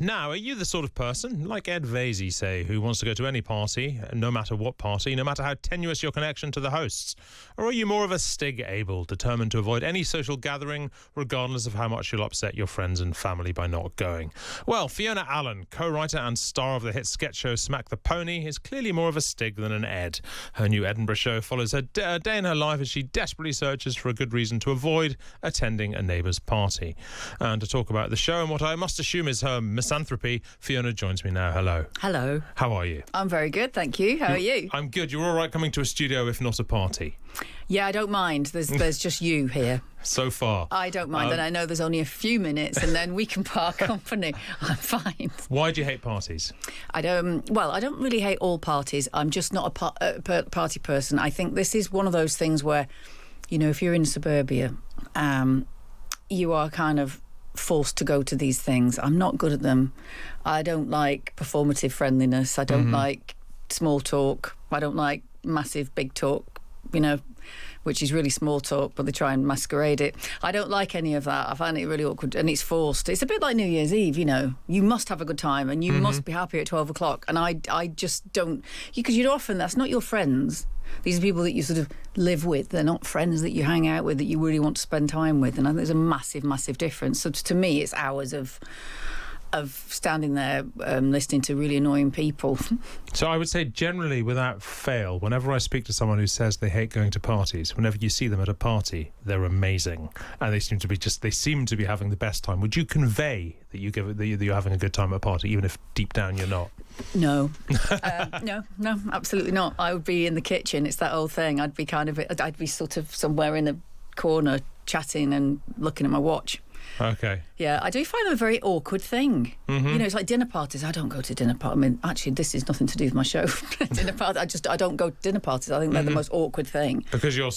Now, are you the sort of person, like Ed Vasey, say, who wants to go to any party, no matter what party, no matter how tenuous your connection to the hosts? Or are you more of a Stig-able, determined to avoid any social gathering, regardless of how much you'll upset your friends and family by not going? Well, Fiona Allen, co-writer and star of the hit sketch show Smack the Pony, is clearly more of a Stig than an Ed. Her new Edinburgh show follows a day in her life as she desperately searches for a good reason to avoid attending a neighbour's party. And to talk about the show and what I must assume is her misanthropy, Fiona joins me now. Hello. Hello. How are you? I'm very good, thank you. How are you? I'm good. You're all right coming to a studio if not a party? Yeah, I don't mind. There's just you here. So far. I don't mind, and I know there's only a few minutes and then we can part company. I'm fine. Why do you hate parties? I don't really hate all parties. I'm just not a party person. I think this is one of those things where, you know, if you're in suburbia, you are kind of forced to go to these things. I'm not good at them. I don't like performative friendliness. I don't like small talk. I don't like massive big talk, you know, which is really small talk, but they try and masquerade it. I don't like any of that. I find it really awkward, and it's forced. It's a bit like New Year's Eve, you know. You must have a good time, and you must be happy at 12 o'clock, and I just don't... Because you'd often, that's not your friends. These are people that you sort of live with. They're not friends that you hang out with, that you really want to spend time with, and I think there's a massive, massive difference. So to me, it's hours of standing there listening to really annoying people. So I would say generally, without fail, whenever I speak to someone who says they hate going to parties, whenever you see them at a party, they're amazing, and they seem to be having the best time. Would you convey that you're having a good time at a party, even if deep down you're not? No. No, absolutely not. I would be in the kitchen. It's that old thing. I'd be sort of somewhere in a corner chatting and looking at my watch. Okay. Yeah, I do find them a very awkward thing. You know, it's like dinner parties. I don't go to dinner parties. I mean, actually, this is nothing to do with my show. Dinner parties. I don't go to dinner parties. I think they're the most awkward thing. Because you're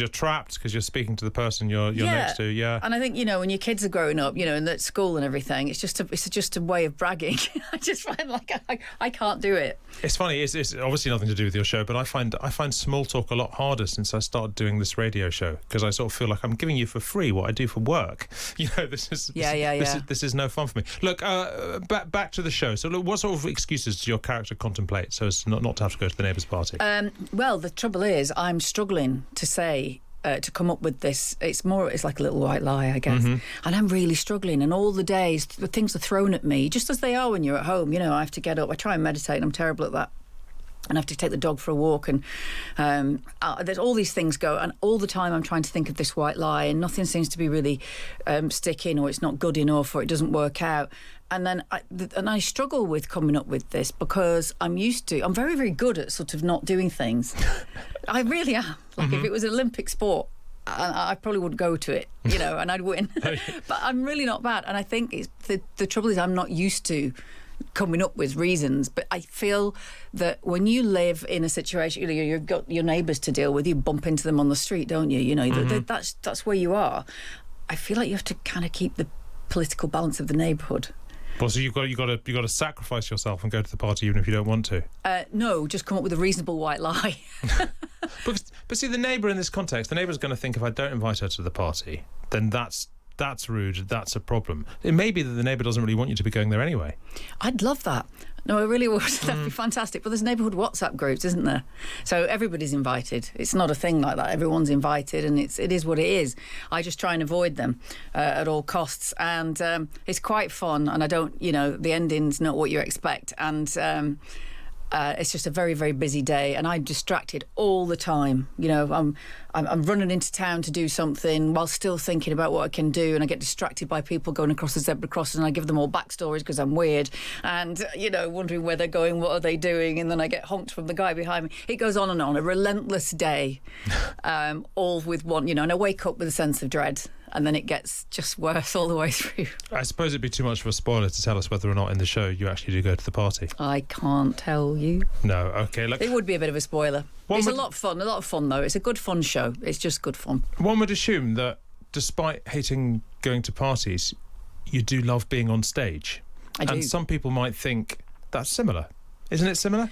trapped. Because you're speaking to the person you're next to. Yeah. And I think, you know, when your kids are growing up, you know, and at school and everything, it's just a way of bragging. I just find like I can't do it. It's funny. It's obviously nothing to do with your show, but I find small talk a lot harder since I started doing this radio show, because I sort of feel like I'm giving you for free what I do for work. You know, this is no fun for me. Look, back to the show. So, look, what sort of excuses does your character contemplate so as not to have to go to the neighbour's party? Well, the trouble is, I'm struggling to say. To come up with this, it's like a little white lie, I guess. And I'm really struggling, and all the days, the things are thrown at me, just as they are when you're at home. You know, I have to get up, I try and meditate, and I'm terrible at that. And I have to take the dog for a walk, and there's all these things go, and all the time I'm trying to think of this white lie, and nothing seems to be really sticking, or it's not good enough, or it doesn't work out. And then I struggle with coming up with this, because I'm very, very good at sort of not doing things. I really am. Like if it was an Olympic sport, I probably wouldn't go to it, you know, and I'd win. But I'm really not bad. And I think the trouble is I'm not used to coming up with reasons, but I feel that when you live in a situation, you know, you've got your neighbours to deal with, you bump into them on the street, don't you? You know, that's where you are. I feel like you have to kind of keep the political balance of the neighbourhood. Well, so you've got to sacrifice yourself and go to the party even if you don't want to. No, just come up with a reasonable white lie. But see, the neighbour in this context, the neighbour's going to think if I don't invite her to the party, then that's rude, that's a problem. It may be that the neighbour doesn't really want you to be going there anyway. I'd love that. No, I really would. That'd be fantastic. But there's neighbourhood WhatsApp groups, isn't there? So everybody's invited. It's not a thing like that. Everyone's invited, and it is what it is. I just try and avoid them at all costs. And it's quite fun, and I don't, you know, the ending's not what you expect. And it's just a very, very busy day, and I'm distracted all the time. You know, I'm running into town to do something while still thinking about what I can do, and I get distracted by people going across the zebra crossing, and I give them all backstories because I'm weird, and, you know, wondering where they're going, what are they doing, and then I get honked from the guy behind me. It goes on and on, a relentless day, all with one, you know, and I wake up with a sense of dread. And then it gets just worse all the way through. I suppose it'd be too much of a spoiler to tell us whether or not in the show you actually do go to the party. I can't tell you. No, okay. Look, it would be a bit of a spoiler. It's a lot of fun though. It's a good fun show. It's just good fun. One would assume that despite hating going to parties, you do love being on stage. I do. And some people might think that's similar. Isn't it similar?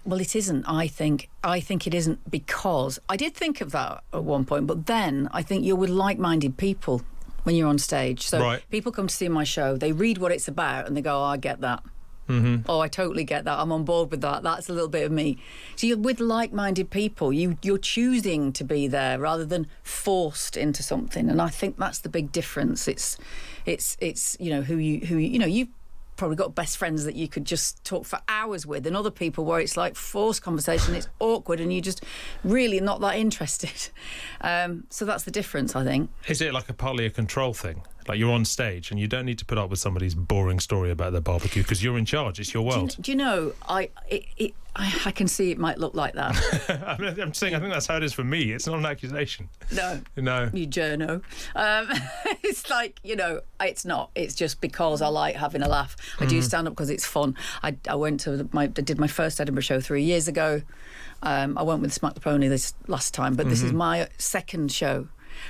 Well, it isn't, I think. I think it isn't, because I did think of that at one point, but then I think you're with like-minded people when you're on stage. So Right. people come to see my show, they read what it's about and they go, oh, I get that. Oh, I totally get that. I'm on board with that. That's a little bit of me. So you're with like-minded people. You're choosing to be there rather than forced into something. And I think that's the big difference. It's who you've probably got best friends that you could just talk for hours with, and other people where it's like forced conversation, it's awkward and you're just really not that interested. So that's the difference, I think. Is it like partly a control thing? Like you're on stage and you don't need to put up with somebody's boring story about their barbecue because you're in charge. It's your world. Do you know, I can see it might look like that. I'm saying I think that's how it is for me. It's not an accusation. No. You journo. It's like, it's not. It's just because I like having a laugh. I do stand up because it's fun. I did my first Edinburgh show 3 years ago. I went with Smack the Pony this last time, but this is my second show.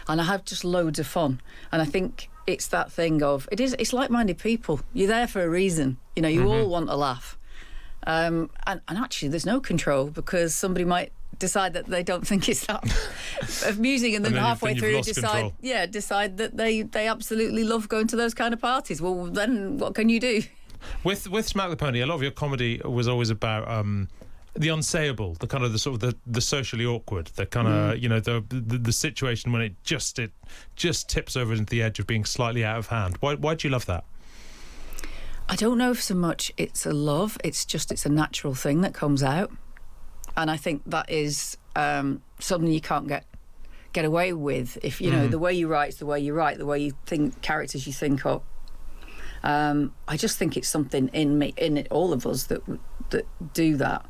And I have just loads of fun. And I think it's that thing of, it's like-minded people. You're there for a reason. You all want a laugh. And actually, there's no control because somebody might decide that they don't think it's that amusing, and then halfway through decide that they absolutely love going to those kind of parties. Well, then what can you do? With Smack the Pony, a lot of your comedy was always about the unsayable, the kind of the socially awkward, the kind of the situation when it just tips over into the edge of being slightly out of hand. Why do you love that? I don't know if so much it's a love, it's a natural thing that comes out. And I think that is something you can't get away with. If, the way you write is the way you write, the way you think, characters you think of. I just think it's something in all of us that do that.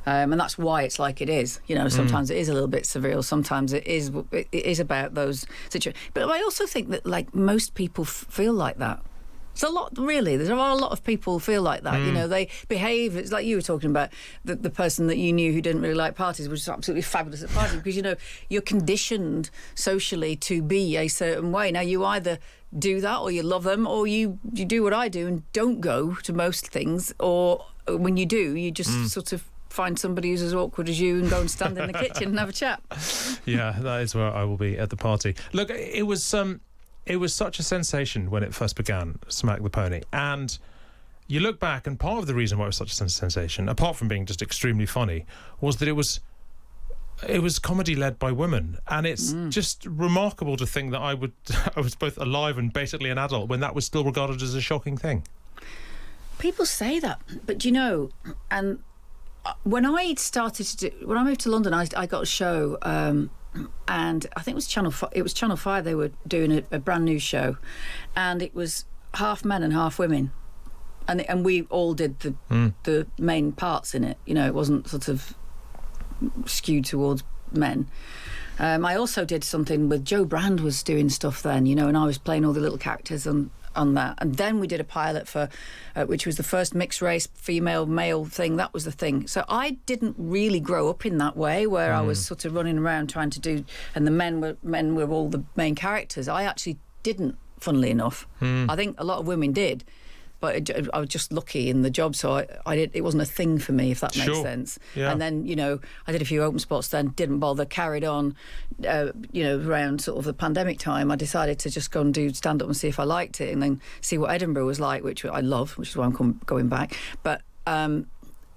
And that's why it's like it is. Sometimes it is a little bit surreal. Sometimes it is about those situations. But I also think that, like, most people feel like that. It's a lot, really. There are a lot of people who feel like that. They behave. It's like you were talking about the person that you knew who didn't really like parties, which is absolutely fabulous at parties because you're conditioned socially to be a certain way. Now you either do that or you love them, or you do what I do and don't go to most things, or when you do, you just sort of find somebody who's as awkward as you and go and stand in the kitchen and have a chat. Yeah, that is where I will be at the party. Look, it was such a sensation when it first began, Smack the Pony. And you look back, and part of the reason why it was such a sensation, apart from being just extremely funny, was that it was comedy led by women. And it's just remarkable to think that I was both alive and basically an adult when that was still regarded as a shocking thing. People say that, but and when I moved to London, I got a show, and I think it was Channel 5. They were doing a brand new show, and it was half men and half women, and we all did the main parts in it. It wasn't sort of skewed towards men. I also did something with Joe Brand was doing stuff then, and I was playing all the little characters on that. And then we did a pilot for which was the first mixed race female male thing. That was the thing. So I didn't really grow up in that way where I was sort of running around trying to do, and the men were all the main characters. I actually didn't, funnily enough. I think a lot of women did, but I was just lucky in the job, so it wasn't a thing for me, if that makes sense. Yeah. And then, I did a few open spots then, didn't bother, carried on, around sort of the pandemic time. I decided to just go and do stand-up and see if I liked it, and then see what Edinburgh was like, which I love, which is why I'm going back. But, and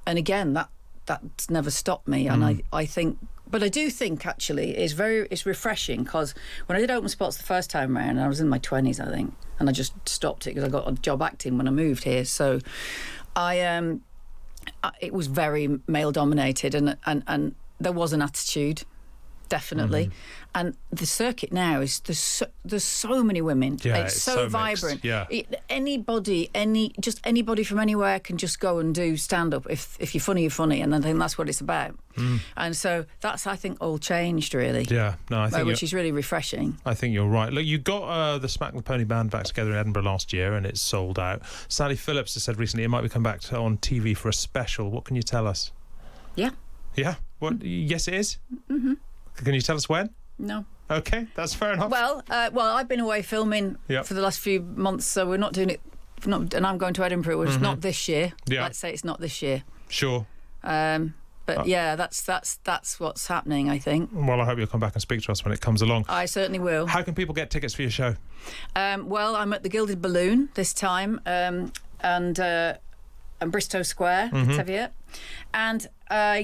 again, that's never stopped me, and I think... But I do think, actually, it's refreshing, because when I did open spots the first time around, I was in my 20s, I think, and I just stopped it because I got a job acting when I moved here. So it was very male-dominated, and there was an attitude, definitely. And the circuit now is there's so many women. Yeah, it's so vibrant. Yeah. Anybody from anywhere can just go and do stand-up. If you're funny, you're funny, and I think that's what it's about. And so that's, I think, all changed, really. Yeah, no, I think which is really refreshing. I think you're right. Look, you got the Smack the Pony band back together in Edinburgh last year, and it's sold out. Sally Phillips has said recently it might be come back on TV for a special. What can you tell us? Yeah. Yeah? What? Yes, it is? Mm-hmm. Can you tell us when? No. Okay, that's fair enough. Well, I've been away filming for the last few months, so we're not doing it. And I'm going to Edinburgh, which is not this year. Yeah. Let's say it's not this year. Sure. But yeah, that's what's happening, I think. Well, I hope you'll come back and speak to us when it comes along. I certainly will. How can people get tickets for your show? Well, I'm at the Gilded Balloon this time, and Bristow Square, Teviot, and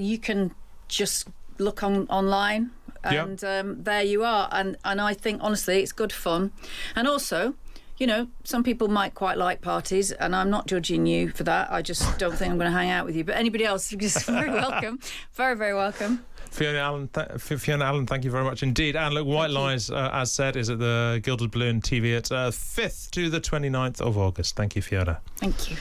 you can just look online, and there you are. And I think honestly, it's good fun, and also, you know, some people might quite like parties, and I'm not judging you for that. I just don't think I'm going to hang out with you. But anybody else is very welcome, very, very welcome. Fiona Allen, thank you very much indeed. And look, White Lies, as said, is at the Gilded Balloon TV at 5th to the 29th of August. Thank you, Fiona. Thank you.